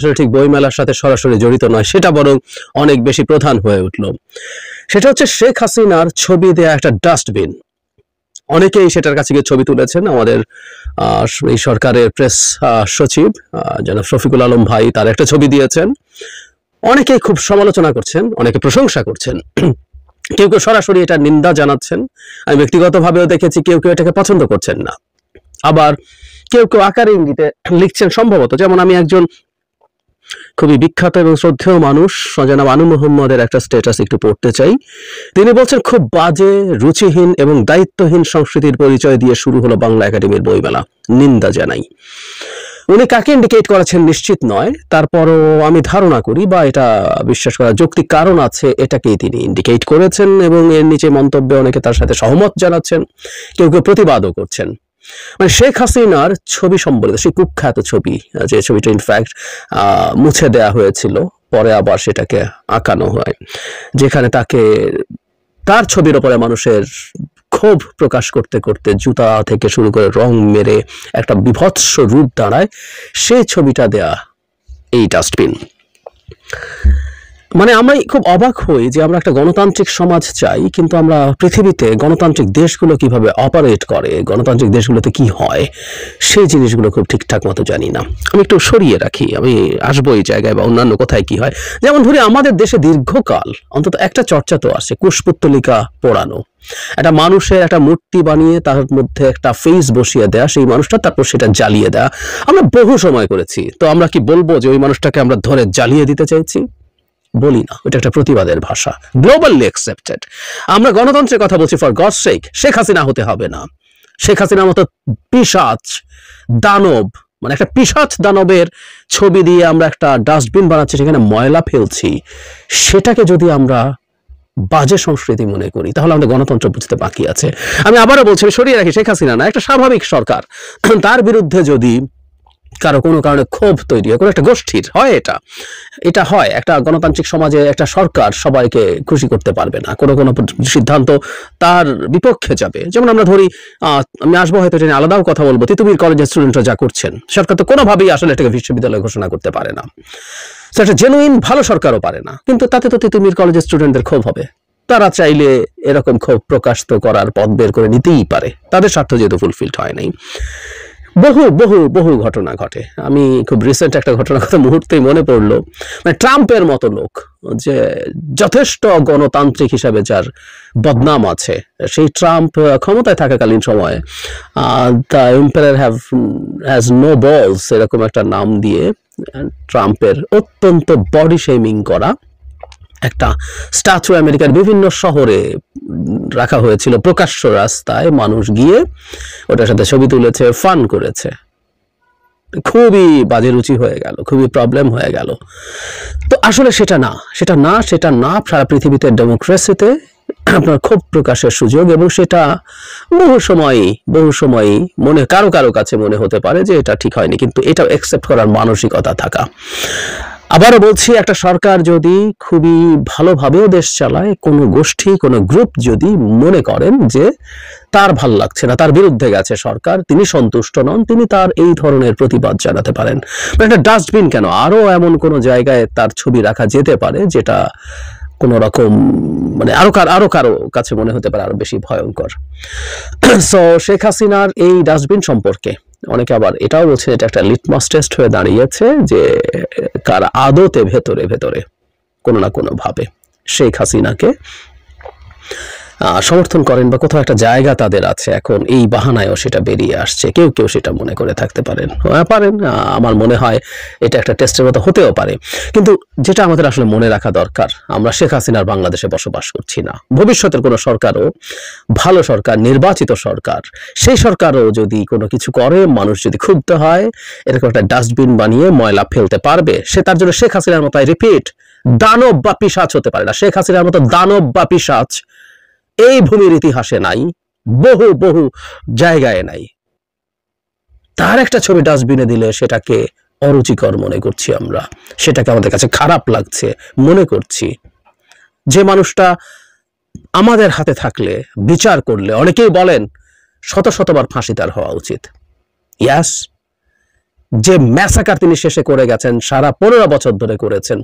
আসলে ঠিক বইমেলার সাথে সরাসরি জড়িত নয়, সেটা বরং অনেক বেশি প্রধান হয়ে উঠল। সেটা হচ্ছে শেখ হাসিনার ছবি দেয়া একটা ডাস্টবিন। অনেকেই সেটার কাছে গিয়ে ছবি তুলেছেন। আমাদের এই সরকারের প্রেস সচিব জনাব শফিকুল আলম ভাই তার একটা ছবি দিয়েছেন। অনেকেই খুব সমালোচনা করছেন, অনেকে প্রশংসা করছেন, কেউ কেউ সরাসরি এটা নিন্দা জানাচ্ছেন। আমি ব্যক্তিগতভাবেও দেখেছি কেউ কেউ এটাকে পছন্দ করছেন না, আবার কেউ কেউ আকারে ইঙ্গিতে লিখছেন সম্ভবত। যেমন আমি একজন খুবই বিখ্যাত এবং শ্রদ্ধেয় মানুষ জনাব আনু মোহাম্মদের একটা স্ট্যাটাস একটু পড়তে চাই। তিনি বলছেন, খুব বাজে, রুচিহীন এবং দায়িত্বহীন সংস্কৃতির পরিচয় দিয়ে শুরু হলো বাংলা একাডেমির বইমেলা, নিন্দা জানাই। উনি কাকে ইন্ডিকেট করেছেন নিশ্চিত নয়, তারপরও আমি ধারণা করি বা এটা বিশ্বাস করার যৌক্তিক কারণ আছে, এটাকেই তিনি ইন্ডিকেট করেছেন এবং এর নিচে মন্তব্যে অনেকে তার সাথে সহমত জানাচ্ছেন, কেউ কেউ প্রতিবাদও করছেন। মানে শেখ হাসিনার ছবি সম্বলিত সেই কুখ্যাত ছবি, যে ছবিটা ইনফ্যাক্ট মুছে দেয়া হয়েছিল, পরে আবার সেটাকে আঁকানো হয়, যেখানে তার ছবির ওপরে মানুষের ক্ষোভ প্রকাশ করতে করতে জুতা থেকে শুরু করে রং মেরে একটা বিভৎস রূপ দাঁড়ায়, সেই ছবিটা দেয়া এই ডাস্টবিন। মানে আমরা খুব অবাক হই যে আমরা একটা গণতান্ত্রিক সমাজ চাই, কিন্তু আমরা পৃথিবীতে গণতান্ত্রিক দেশগুলো কিভাবে অপারেট করে, গণতান্ত্রিক দেশগুলোতে কি হয়, সেই জিনিসগুলো খুব ঠিকঠাক মতো জানি না। আমি একটু সরিয়ে রাখি, আমি আসবো এই জায়গায় বা অন্যান্য কোথায় কি হয়। যেমন ধরি আমাদের দেশে দীর্ঘকাল অন্তত একটা চর্চা তো আছে, কুশপুত্তলিকা পোড়ানো, একটা মানুষের একটা মূর্তি বানিয়ে তার মধ্যে একটা ফেস বসিয়ে দেয়া, সেই মানুষটা তারপর সেটা জ্বালিয়ে দেয়া আমরা বহু সময় করেছি। তো আমরা কি বলবো যে ওই মানুষটাকে আমরা ধরে জ্বালিয়ে দিতে চাইছি? বলি না, ওটা একটা প্রতিবাদের ভাষা, গ্লোবালি অ্যাকসেপ্টেড। আমরা গণতন্ত্রের কথা বলছি, ফর গডস সেক। শেখ হাসিনা হতে হবে না। শেখ হাসিনার মতো পিশাচ দানব, মানে একটা পিশাচ দানবের ছবি দিয়ে আমরা একটা ডাস্টবিন বানাচ্ছি, সেখানে ময়লা ফেলছি, সেটাকে যদি আমরা বাজে সংস্কৃতি মনে করি, তাহলে আমাদের গণতন্ত্র বুঝতে বাকি আছে। আমি আবারও বলছি, সরিয়ে রাখি, শেখ হাসিনা না, একটা স্বাভাবিক সরকার, তার বিরুদ্ধে যদি কারো কোনো কারণে ক্ষোভ তৈরি হয়, কোনো একটা গোষ্ঠীর হয়, এটা হয়, একটা গণতান্ত্রিক সমাজে একটা সরকার সবাইকে খুশি করতে পারবে না, কোনো কোনো সিদ্ধান্ত তার বিপক্ষে যাবে। যেমন আমরা ধরি, আমি আসবো হয়তো এটা নিয়ে আলাদাও কথা বলবো, তিতুমির কলেজের স্টুডেন্টরা যা করছেন, সরকার তো কোনোভাবেই আসলে এটাকে বিশ্ববিদ্যালয় ঘোষণা করতে পারে না, সেটা জেনুইন ভালো সরকারও পারে না, কিন্তু তাতে তো তিতুমির কলেজের স্টুডেন্টদের ক্ষোভ হবে। তারা চাইলে এরকম ক্ষোভ প্রকাশ তো করার পথ বের করে নিতেই পারে, তাদের স্বার্থ যেহেতু ফুলফিলড হয় নাই। বহু বহু বহু ঘটনা ঘটে। আমি খুব রিসেন্ট একটা ঘটনার কথা মুহূর্তেই মনে পড়লো, মানে ট্রাম্পের মতো লোক, যে যথেষ্ট গণতান্ত্রিক হিসাবে যার বদনাম আছে, সেই ট্রাম্প ক্ষমতায় থাকাকালীন সময়ে দ্য এম্পায়ার হ্যাজ নো বলস এরকম একটা নাম দিয়ে ট্রাম্পের অত্যন্ত বডি শেমিং করা একটা স্ট্যাচু আমেরিকার বিভিন্ন শহরে রাখা হয়েছিল, প্রকাশ্য রাস্তায় মানুষ গিয়ে ওটার সাথে ছবি তুলেছে, ফান করেছে। খুবই বাজে রুচি হয়ে গেল, খুবই প্রবলেম হয়ে গেল। তো আসলে সেটা না সারা পৃথিবীতে ডেমোক্রেসিতে আপনার ক্ষোভ প্রকাশের সুযোগ, এবং সেটা বহু সময় মনে কারো কাছে মনে হতে পারে যে এটা ঠিক হয়নি, কিন্তু এটা অ্যাকসেপ্ট করার মানসিকতা থাকা। আবারও বলছি, একটা সরকার যদি খুবই ভালোভাবেও দেশ চালায়, কোনো গোষ্ঠী কোনো গ্রুপ যদি মনে করেন যে তার ভাল লাগছে না, তার বিরুদ্ধে গেছে সরকার, তিনি সন্তুষ্ট নন, তিনি তার এই ধরনের প্রতিবাদ জানাতে পারেন। একটা ডাস্টবিন কেন, আরো এমন কোনো জায়গায় তার ছবি রাখা যেতে পারে যেটা কোনো রকম মানে আরো কারো কাছে মনে হতে পারে আরো বেশি ভয়ঙ্কর। সো শেখ হাসিনার এই ডাস্টবিন সম্পর্কে অনেকে আবার এটাও বলছে এটা একটা লিটমাস টেস্ট হয়ে দাঁড়িয়েছে যে কারা আদতে ভেতরে কোনো না কোনো ভাবে শেখ হাসিনাকে সমর্থন করেন বা কোথাও একটা জায়গা তাদের আছে। এখন এই বাহানায়ও সেটা বেরিয়ে আসছে, কেউ সেটা মনে করে থাকতে পারেন। আমার মনে হয় এটা একটা টেস্টের মতো হতেও পারে। কিন্তু যেটা আমাদের আসলে মনে রাখা দরকার, আমরা শেখ হাসিনার বাংলাদেশে বসবাস করছি না। ভবিষ্যতের কোনো সরকারও, ভালো সরকার, নির্বাচিত সরকার, সেই সরকারও যদি কোনো কিছু করে, মানুষ যদি ক্ষুব্ধ হয়, এরকম একটা ডাস্টবিন বানিয়ে ময়লা ফেলতে পারবে, সে তার জন্য শেখ হাসিনার মতো রিপিট দানব বা পিশাচ হতে পারে না। শেখ হাসিনার মতো দানব বা পিশাচ এই ভূমির ইতিহাসে নাই, বহু জায়গায় নাই। তার একটা ছবি ডাস্টবিনে দিলে সেটাকে অরুচিকর মনে করছি আমরা, সেটাকে আমাদের কাছে খারাপ লাগছে মনে করছি। যে মানুষটা আমাদের হাতে থাকলে, বিচার করলে, অনেকেই বলেন শতবার ফাঁসি তার হওয়া উচিত। ইয়াস, যে ম্যাসাকার তিনি শেষে করে গেছেন, সারা 15 বছর ধরে করেছেন,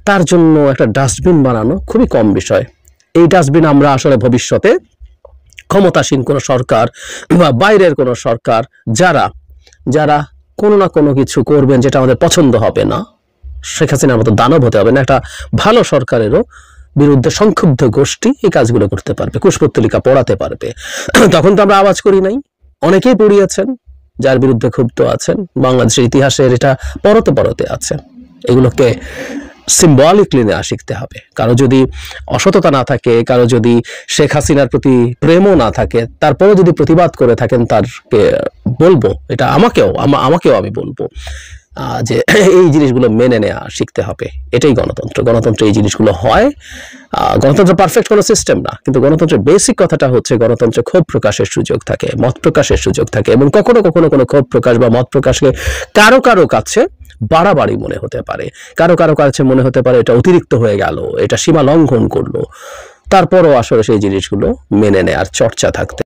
তার জন্য একটা ডাস্টবিন বানানো খুবই কম বিষয়। এই ডাস্টবিন আমরা আসলে ভবিষ্যতে ক্ষমতাসীন কোনো সরকার বা বাইরের কোনো সরকার যারা যারা কোনো না কোনো কিছু করবেন যেটা আমাদের পছন্দ হবে না, শেখ হাসিনার মতো দানব হতে হবে না, একটা ভালো সরকারেরও বিরুদ্ধে সংক্ষুব্ধ গোষ্ঠী এই কাজগুলো করতে পারবে, কুশপুত্তলিকা পড়াতে পারবে। তখন তো আমরা আওয়াজ করি নাই, অনেকেই পড়িয়েছেন যার বিরুদ্ধে ক্ষুব্ধ আছেন। বাংলাদেশের ইতিহাসের এটা পরতে পরতে আছে। এগুলোকে সিম্বলিকলি নেওয়া শিখতে হবে। কারো যদি অসততা না থাকে, কারো যদি শেখ হাসিনার প্রতি প্রেমও না থাকে, তারপরেও যদি প্রতিবাদ করে থাকেন, তারকে বলবো, এটা আমাকেও আমি বলবো যে এই জিনিসগুলো মেনে নেওয়া শিখতে হবে। এটাই গণতন্ত্র। গণতন্ত্রে এই জিনিসগুলো হয়। গণতন্ত্র পারফেক্ট কোনো সিস্টেম না, কিন্তু গণতন্ত্রের বেসিক কথাটা হচ্ছে গণতন্ত্রে ক্ষোভ প্রকাশের সুযোগ থাকে, মত প্রকাশের সুযোগ থাকে, এবং কখনো কখনো কোনো ক্ষোভ প্রকাশ বা মত প্রকাশকে কারো কারো কাছে বাড়াবাড়ি মনে হতে পারে, কারো কারো কাছে মনে হতে পারে এটা অতিরিক্ত হয়ে গেল, এটা সীমা লঙ্ঘন করলো। তারপরও আসলে সেই জিনিসগুলো মেনে নেয়ার চর্চা থাকতে